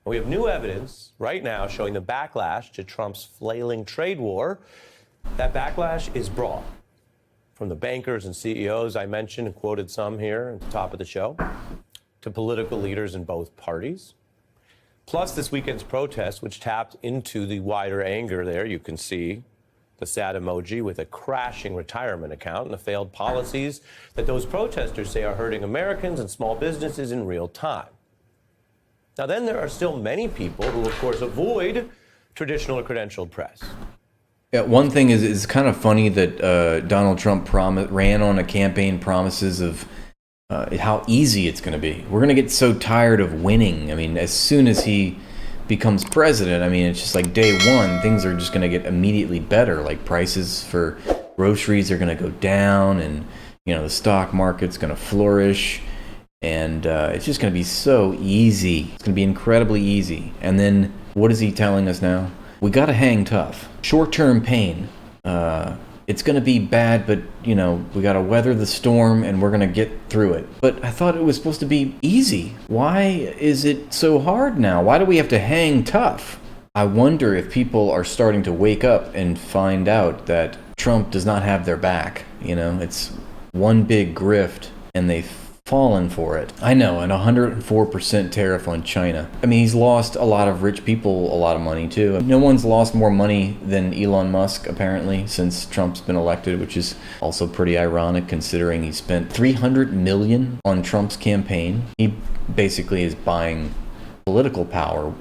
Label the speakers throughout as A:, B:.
A: We have new evidence right now showing the backlash to Trump's flailing trade war. That backlash is broad. From the bankers and CEOs I mentioned and quoted some here at the top of the show, to political leaders in both parties. Plus this weekend's protest, which tapped into the wider anger there. You can see the sad emoji with a crashing retirement account and the failed policies that those protesters say are hurting Americans and small businesses in real time. Now, then there are still many people who, of course, avoid traditional or credentialed press.
B: Yeah, one thing is it's kind of funny that Donald Trump ran on a campaign promises of how easy it's going to be. We're going to get so tired of winning. I mean, as soon as he becomes president, I mean, it's just like day one, things are just going to get immediately better. Like prices for groceries are going to go down, and the stock market's going to flourish, and it's just going to be so easy. It's going to be incredibly easy. And then what is he telling us now? We got to hang tough. Short-term pain. It's going to be bad, but, we got to weather the storm and we're going to get through it. But I thought it was supposed to be easy. Why is it so hard now? Why do we have to hang tough? I wonder if people are starting to wake up and find out that Trump does not have their back. It's one big grift and they've fallen for it. I know, an 104% tariff on China. I mean, he's lost a lot of rich people a lot of money too. No one's lost more money than Elon Musk, apparently, since Trump's been elected, which is also pretty ironic considering he spent $300 million on Trump's campaign. He basically is buying political power,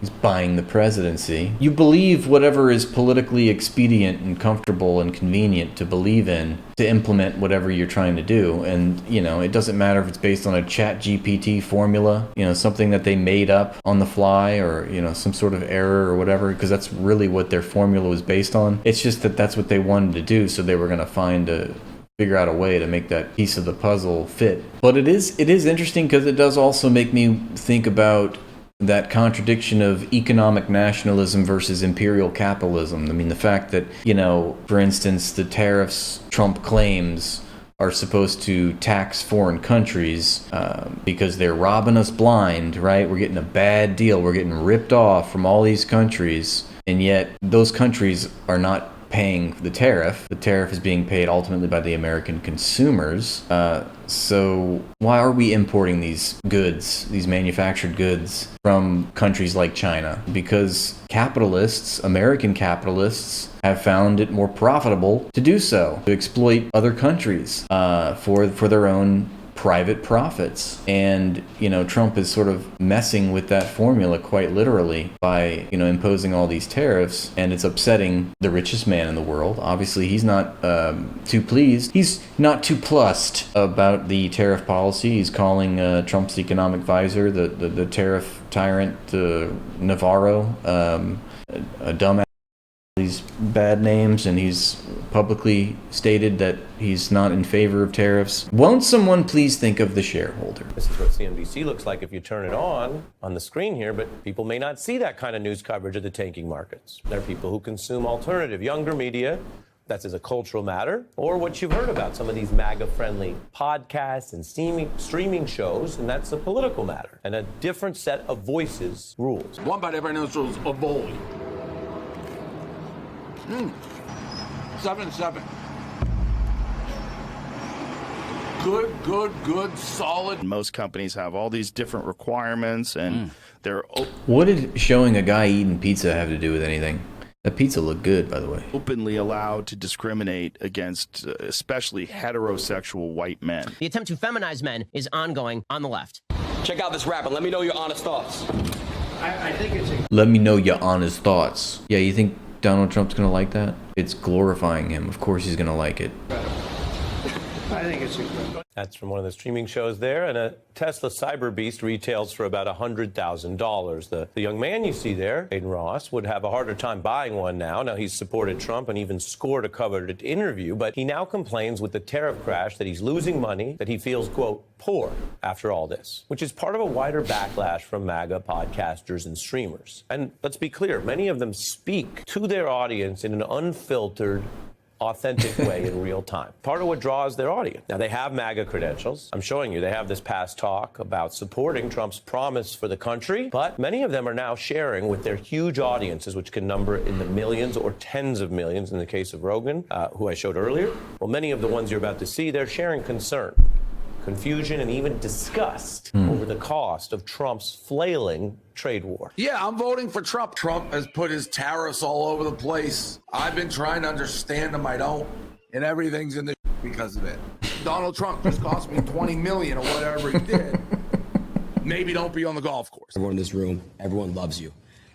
B: He's buying the presidency. You believe whatever is politically expedient and comfortable and convenient to believe in to implement whatever you're trying to do. And, it doesn't matter if it's based on a ChatGPT formula, something that they made up on the fly or, some sort of error or whatever, because that's really what their formula was based on. It's just that that's what they wanted to do. So they were going to figure out a way to make that piece of the puzzle fit. But it is interesting because it does also make me think about that contradiction of economic nationalism versus imperial capitalism. I mean, the fact that, for instance, the tariffs Trump claims are supposed to tax foreign countries because they're robbing us blind, right? We're getting a bad deal. We're getting ripped off from all these countries. And yet those countries are not paying the tariff. The tariff is being paid ultimately by the American consumers. So why are we importing these goods, these manufactured goods from countries like China? Because capitalists, American capitalists, have found it more profitable to do so, to exploit other countries for their own private profits. And, Trump is sort of messing with that formula quite literally by, imposing all these tariffs, and it's upsetting the richest man in the world. Obviously, he's not too pleased. He's not too plussed about the tariff policy. He's calling Trump's economic advisor, the tariff tyrant, Navarro, a dumbass. These bad names, and he's publicly stated that he's not in favor of tariffs. Won't someone please think of the shareholder?
A: This is what CNBC looks like if you turn it on the screen here, but people may not see that kind of news coverage of the tanking markets. There are people who consume alternative, younger media. That's as a cultural matter, or what you've heard about, some of these MAGA-friendly podcasts and streaming shows, and that's a political matter. And a different set of voices rules.
C: One bite everybody knows rules. Avoid. 7-7. Good, solid.
D: Most companies have all these different requirements, and they're...
B: What did showing a guy eating pizza have to do with anything? That pizza looked good, by the way.
D: Openly allowed to discriminate against especially heterosexual white men.
E: The attempt to feminize men is ongoing on the left.
F: Check out this rap and let me know your honest thoughts.
C: I think it's...
B: Let me know your honest thoughts. Yeah, you think Donald Trump's going to like that? It's glorifying him. Of course he's going to like it.
C: I think it's incredible.
A: That's from one of the streaming shows there. And a Tesla Cyber Beast retails for about $100,000. The young man you see there, Aiden Ross, would have a harder time buying one now. Now, he's supported Trump and even scored a coveted interview. But he now complains with the tariff crash that he's losing money, that he feels, quote, poor after all this, which is part of a wider backlash from MAGA podcasters and streamers. And let's be clear, many of them speak to their audience in an unfiltered, authentic way in real time. Part of what draws their audience. Now, they have MAGA credentials. I'm showing you, they have this past talk about supporting Trump's promise for the country, but many of them are now sharing with their huge audiences, which can number in the millions or tens of millions in the case of Rogan, who I showed earlier. Well, many of the ones you're about to see, they're sharing concern, confusion, and even disgust over the cost of Trump's flailing trade war.
C: Yeah, I'm voting for Trump. Trump has put his tariffs all over the place. I've been trying to understand them. I don't. And everything's in the because of it. Donald Trump just cost me $20 million or whatever he did. Maybe don't be on the golf course.
G: Everyone in this room, everyone loves you.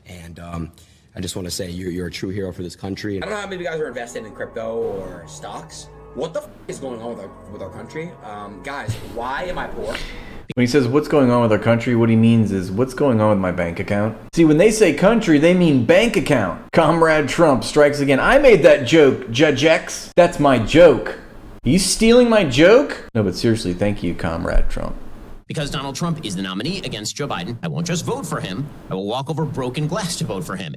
G: And I just want to say you're a true hero for this country.
F: I don't know how many of you guys are invested in crypto or stocks. What the is going on with our country? Guys, why am I poor?
B: When he says what's going on with our country, what he means is what's going on with my bank account. See, when they say country, they mean bank account. Comrade Trump strikes again. I made that joke, Judge X. That's my joke. Are you stealing my joke? No, but seriously, thank you, Comrade Trump.
E: Because Donald Trump is the nominee against Joe Biden, I won't just vote for him. I will walk over broken glass to vote for him.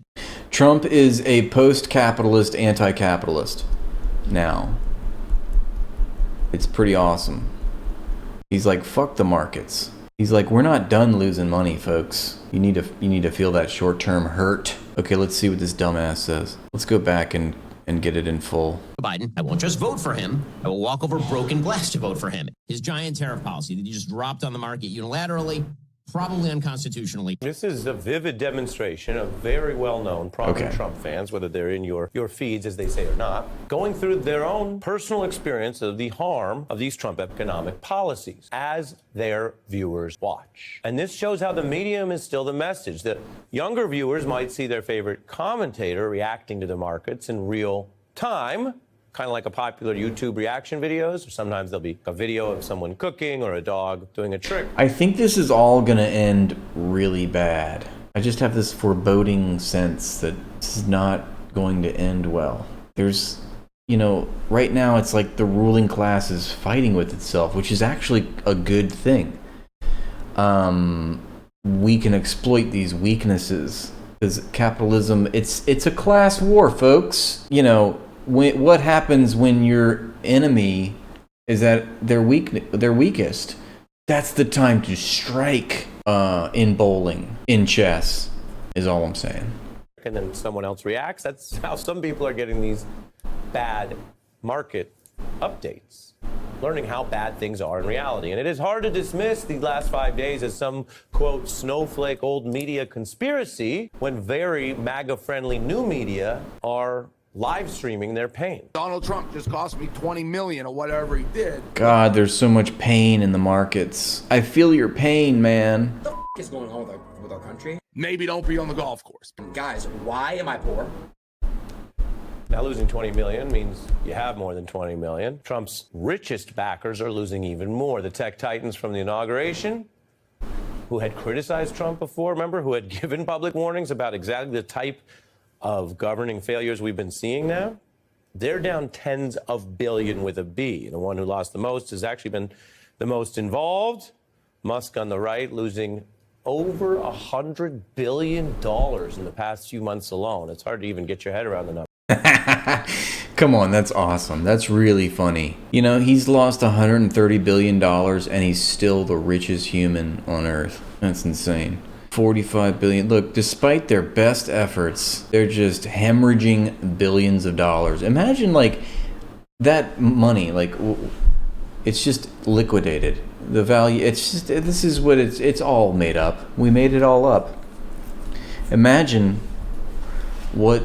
B: Trump is a post-capitalist anti-capitalist. Now, it's pretty awesome. He's like, fuck the markets. He's like, we're not done losing money, folks. You need to feel that short-term hurt. Okay, let's see what this dumbass says. Let's go back and get it in full.
E: Biden, I won't just vote for him. I will walk over broken glass to vote for him. His giant tariff policy that he just dropped on the market unilaterally, probably unconstitutionally.
A: This is a vivid demonstration of very well-known prominent Trump fans, whether they're in your feeds, as they say, or not, going through their own personal experience of the harm of these Trump economic policies as their viewers watch. And this shows how the medium is still the message. That younger viewers might see their favorite commentator reacting to the markets in real time, kind of like a popular YouTube reaction videos, or sometimes there'll be a video of someone cooking or a dog doing a trick.
B: I think this is all gonna end really bad. I just have this foreboding sense that this is not going to end well. There's, right now it's like the ruling class is fighting with itself, which is actually a good thing. We can exploit these weaknesses because capitalism, it's a class war, folks. What happens when your enemy is at their weakest? That's the time to strike in bowling, in chess, is all I'm saying.
A: And then someone else reacts. That's how some people are getting these bad market updates, learning how bad things are in reality. And it is hard to dismiss these last 5 days as some, quote, snowflake old media conspiracy when very MAGA-friendly new media are live streaming their pain.
C: Donald Trump just cost me $20 million or whatever he did.
B: God, there's so much pain in the markets. I feel your pain, man.
F: What the is going on with our country?
C: Maybe don't be on the golf course.
F: Guys, why am I poor?
A: Now, losing 20 million means you have more than 20 million. Trump's richest backers are losing even more. The tech titans from the inauguration, who had criticized Trump before, remember, who had given public warnings about exactly the type of governing failures we've been seeing now, they're down tens of billion with a B. And the one who lost the most has actually been the most involved. Musk on the right losing over $100 billion in the past few months alone. It's hard to even get your head around the number.
B: Come on, that's awesome. That's really funny. He's lost $130 billion and he's still the richest human on earth. That's insane. 45 billion. Look, despite their best efforts, they're just hemorrhaging billions of dollars. Imagine that money, it's just liquidated. The value, this is what it's all made up. We made it all up. Imagine what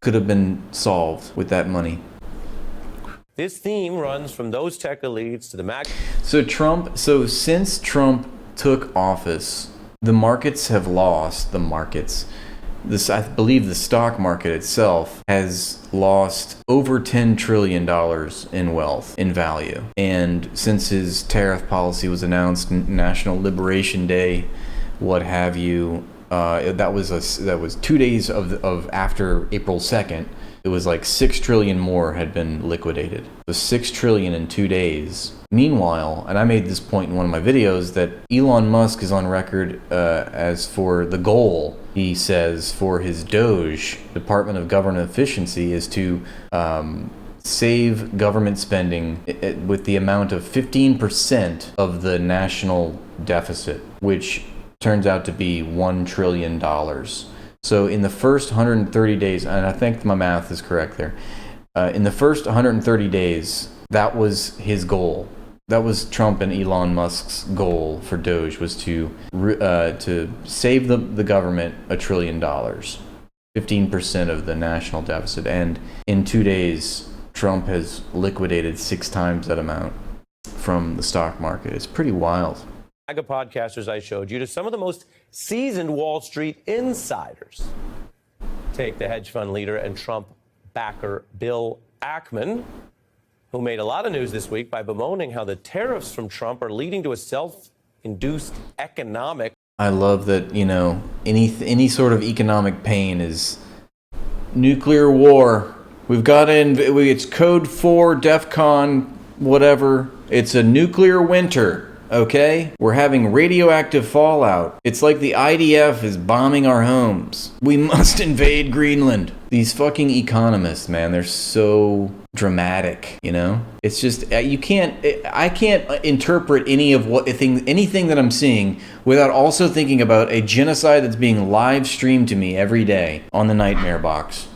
B: could have been solved with that money.
A: This theme runs from those tech elites to the MAGA.
B: So since Trump took office, the markets have lost. I believe the stock market itself has lost over $10 trillion in wealth, in value. And since his tariff policy was announced, National Liberation Day, what have you, that was 2 days of after April 2nd. It was like 6 trillion more had been liquidated. So 6 trillion in 2 days. Meanwhile, and I made this point in one of my videos, that Elon Musk is on record as for the goal, he says, for his Doge, Department of Government Efficiency, is to save government spending with the amount of 15% of the national deficit, which turns out to be $1 trillion. So in the first 130 days, and I think my math is correct there, in the first 130 days, that was his goal. That was Trump and Elon Musk's goal for Doge, was to save the government $1 trillion, 15% of the national deficit. And in 2 days, Trump has liquidated 6 times that amount from the stock market. It's pretty wild.
A: Maga podcasters I showed you to some of the most seasoned Wall Street insiders. Take the hedge fund leader and Trump backer Bill Ackman, who made a lot of news this week by bemoaning how the tariffs from Trump are leading to a self-induced economic.
B: I love that, any sort of economic pain is nuclear war. We've got it's code 4, DEFCON, whatever. It's a nuclear winter. Okay? We're having radioactive fallout. It's like the IDF is bombing our homes. We must invade Greenland. These fucking economists, man, they're so dramatic, It's just, I can't interpret anything that I'm seeing without also thinking about a genocide that's being live streamed to me every day on the Nightmare Box.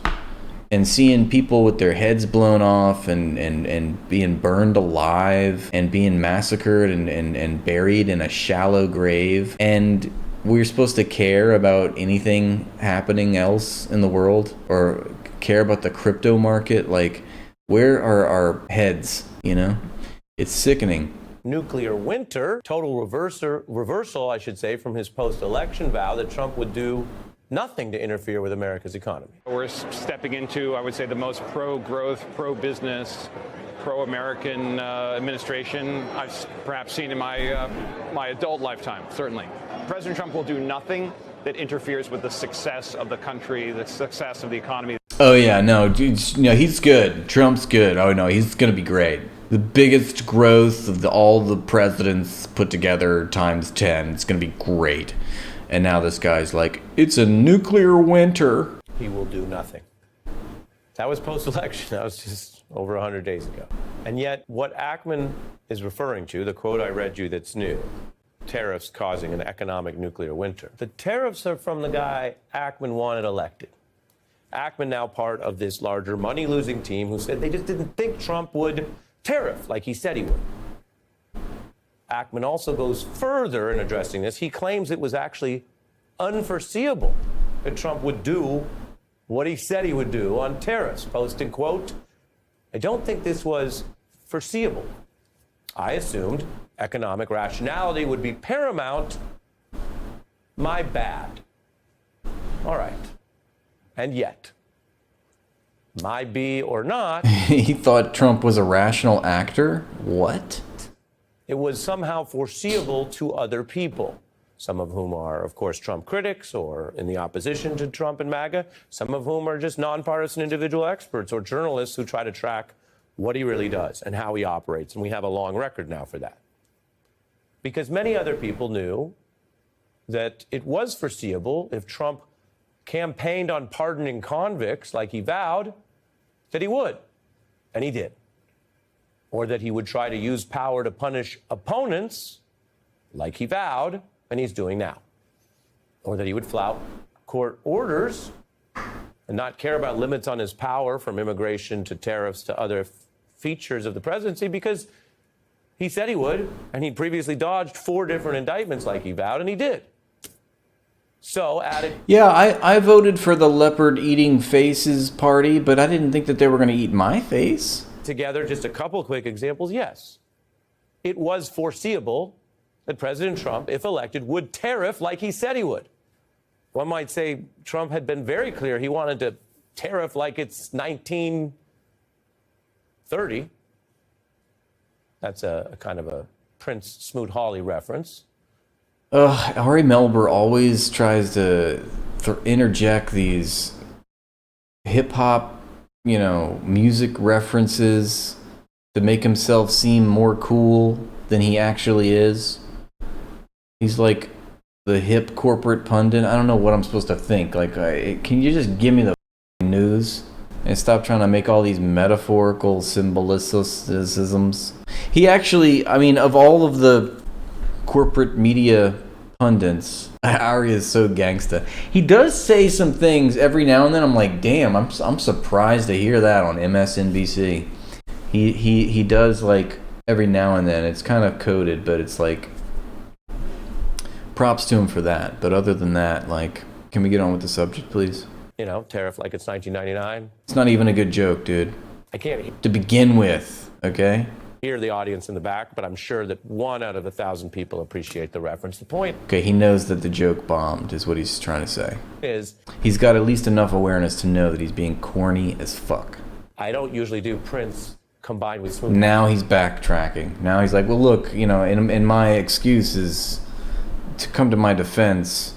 B: And seeing people with their heads blown off and being burned alive and being massacred and buried in a shallow grave. And we're supposed to care about anything happening else in the world or care about the crypto market. Like, where are our heads, It's sickening.
A: Nuclear winter, total reversal, I should say, from his post-election vow that Trump would do nothing to interfere with America's economy.
H: We're stepping into, I would say, the most pro-growth, pro-business, pro-American administration I've perhaps seen in my adult lifetime, certainly. President Trump will do nothing that interferes with the success of the country, the success of the economy.
B: Oh, yeah, no, he's good. Trump's good. Oh, no, he's going to be great. The biggest growth of all the presidents put together times 10. It's going to be great. And now this guy's like, it's a nuclear winter.
A: He will do nothing. That was post-election. That was just over 100 days ago. And yet, what Ackman is referring to, the quote I read you that's new, tariffs causing an economic nuclear winter. The tariffs are from the guy Ackman wanted elected. Ackman now part of this larger money-losing team who said they just didn't think Trump would tariff like he said he would. Ackman also goes further in addressing this. He claims it was actually unforeseeable that Trump would do what he said he would do on tariffs, posting, quote, I don't think this was foreseeable. I assumed economic rationality would be paramount. My bad. All right. And yet, might be or not.
B: He thought Trump was a rational actor? What?
A: It was somehow foreseeable to other people, some of whom are, of course, Trump critics or in the opposition to Trump and MAGA, some of whom are just nonpartisan individual experts or journalists who try to track what he really does and how he operates. And we have a long record now for that. Because many other people knew that it was foreseeable if Trump campaigned on pardoning convicts like he vowed that he would, and he did. Or that he would try to use power to punish opponents, like he vowed, and he's doing now. Or that he would flout court orders and not care about limits on his power, from immigration to tariffs to other features of the presidency, because he said he would, and he'd previously dodged 4 different indictments like he vowed, and he did. So added.
B: Yeah, I voted for the leopard eating faces party, but I didn't think that they were going to eat my face.
A: Together, just a couple quick examples. Yes, it was foreseeable that President Trump, if elected, would tariff like he said he would. One might say Trump had been very clear he wanted to tariff like it's 1930. That's a kind of a Prince Smoot-Hawley reference.
B: Ari Melber always tries to interject these hip-hop, music references to make himself seem more cool than he actually is. He's like the hip corporate pundit. I don't know what I'm supposed to think. Like, can you just give me the news? And stop trying to make all these metaphorical symbolicisms. He actually, I mean, of all of the corporate media pundits, Ari is so gangsta. He does say some things every now and then. I'm like, damn, I'm surprised to hear that on MSNBC. He does, like, every now and then. It's kind of coded, but it's like, props to him for that. But other than that, like, can we get on with the subject, please?
A: You know, tariff like it's 1999.
B: It's not even a good joke, dude.
A: I can't
B: To begin with, okay?
A: hear the audience in the back, but I'm sure that 1 out of 1,000 people appreciate the reference. The point
B: Okay, he knows that the joke bombed, is what he's trying to say.
A: is,
B: He's got at least enough awareness to know that he's being corny as fuck.
A: I don't usually do Prince combined with smooth.
B: Now he's backtracking. Now he's like, well, look, you know, in my excuses, to come to my defense,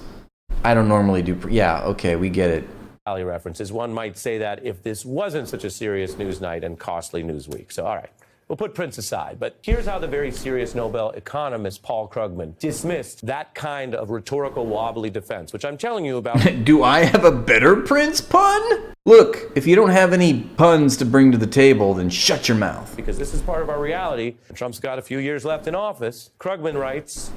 B: I don't normally do... Yeah, okay, we get it.
A: Alley references. One might say that if this wasn't such a serious news night and costly news week. So, all right, we'll put Prince aside. But here's how the very serious Nobel economist Paul Krugman dismissed that kind of rhetorical wobbly defense, which I'm telling you about.
B: Do I have a better Prince pun? Look, if you don't have any puns to bring to the table, then shut your mouth.
A: Because this is part of our reality. Trump's got a few years left in office. Krugman writes,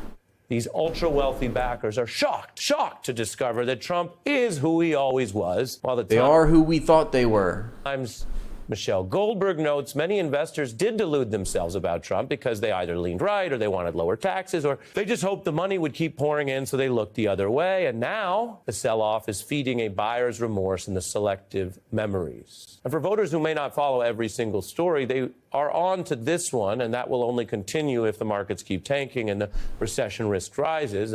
A: these ultra-wealthy backers are shocked to discover that Trump is who he always was. While the
B: They are who we thought they were.
A: Times Michelle Goldberg notes many investors did delude themselves about Trump because they either leaned right or they wanted lower taxes or they just hoped the money would keep pouring in so they looked the other way. And now the sell-off is feeding a buyer's remorse in the selective memories. And for voters who may not follow every single story, they are on to this one, and that will only continue if the markets keep tanking and the recession risk rises.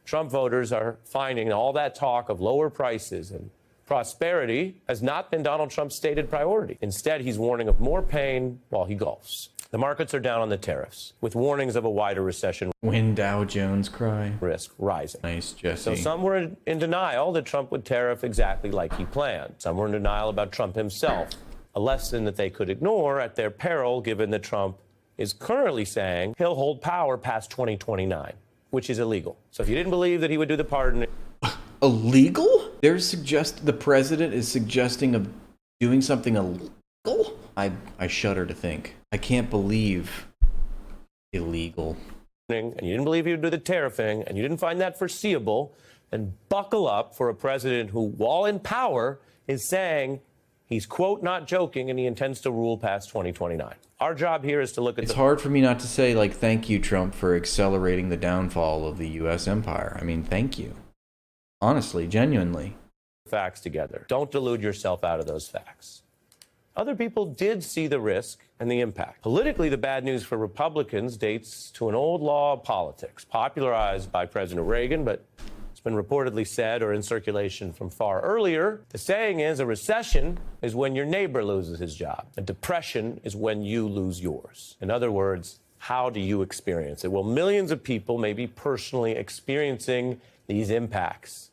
A: Trump voters are finding all that talk of lower prices and prosperity has not been Donald Trump's stated priority. Instead, he's warning of more pain while he golfs. The markets are down on the tariffs, with warnings of a wider recession
B: When Dow Jones cry.
A: risk rising.
B: Nice, Jesse.
A: So some were in denial that Trump would tariff exactly like he planned. Some were in denial about Trump himself, a lesson that they could ignore at their peril, given that Trump is currently saying he'll hold power past 2029, which is illegal. So if you didn't believe that he would do the pardon...
B: Illegal? The president is suggesting of doing something illegal? I shudder to think. I can't believe illegal.
A: and you didn't believe he would do the tariffing, and you didn't find that foreseeable, then buckle up for a president who, while in power, is saying he's, quote, not joking, and he intends to rule past 2029. Our job here is to look at
B: It's hard for me not to say, like, thank you, Trump, for accelerating the downfall of the U.S. empire. I mean, thank you. Honestly, genuinely.
A: facts together. Don't delude yourself out of those facts. Other people did see the risk and the impact. Politically, the bad news for Republicans dates to an old law of politics, popularized by President Reagan, but it's been reportedly said or in circulation from far earlier. The saying is, a recession is when your neighbor loses his job. A depression is when you lose yours. In other words, how do you experience it? Well, millions of people may be personally experiencing these impacts,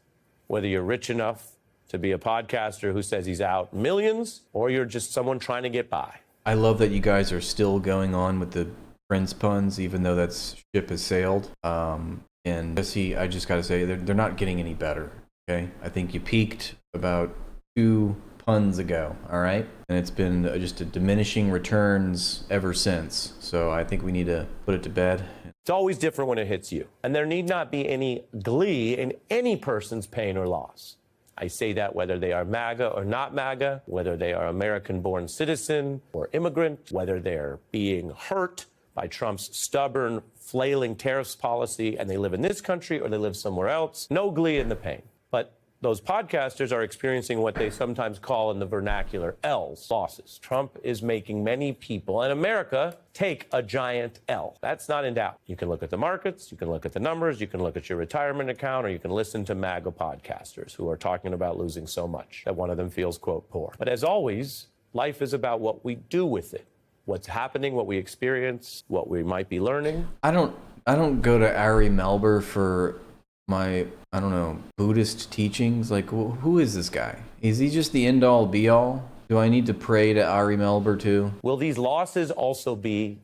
A: whether you're rich enough to be a podcaster who says he's out millions, or you're just someone trying to get by.
B: I love that you guys are still going on with the Prince puns, even though that ship has sailed. And Jesse, I just got to say, they're not getting any better, okay? I think you peaked about 2 puns ago, all right? And it's been just a diminishing returns ever since. So I think we need to put it to bed.
A: It's always different when it hits you, and there need not be any glee in any person's pain or loss. I say that whether they are MAGA or not MAGA, whether they are American-born citizen or immigrant, whether they're being hurt by Trump's stubborn, flailing tariffs policy, and they live in this country or they live somewhere else. No glee in the pain. But those podcasters are experiencing what they sometimes call in the vernacular L's, losses. Trump is making many people in America take a giant L. That's not in doubt. You can look at the markets, you can look at the numbers, you can look at your retirement account, or you can listen to MAGA podcasters who are talking about losing so much that one of them feels, quote, poor. But as always, life is about what we do with it. What's happening, what we experience, what we might be learning.
B: I don't go to Ari Melber for my, I don't know, Buddhist teachings. Like, who is this guy? Is he just the end-all, be-all? Do I need to pray to Ari Melber too?
A: Will these losses also be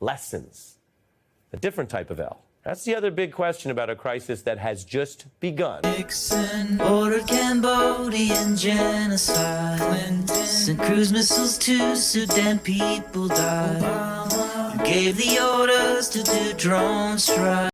A: lessons? A different type of L. That's the other big question about a crisis that has just begun.
I: Nixon ordered Cambodian genocide. Sent cruise missiles to Sudan, people died. Gave the orders to do drone strikes.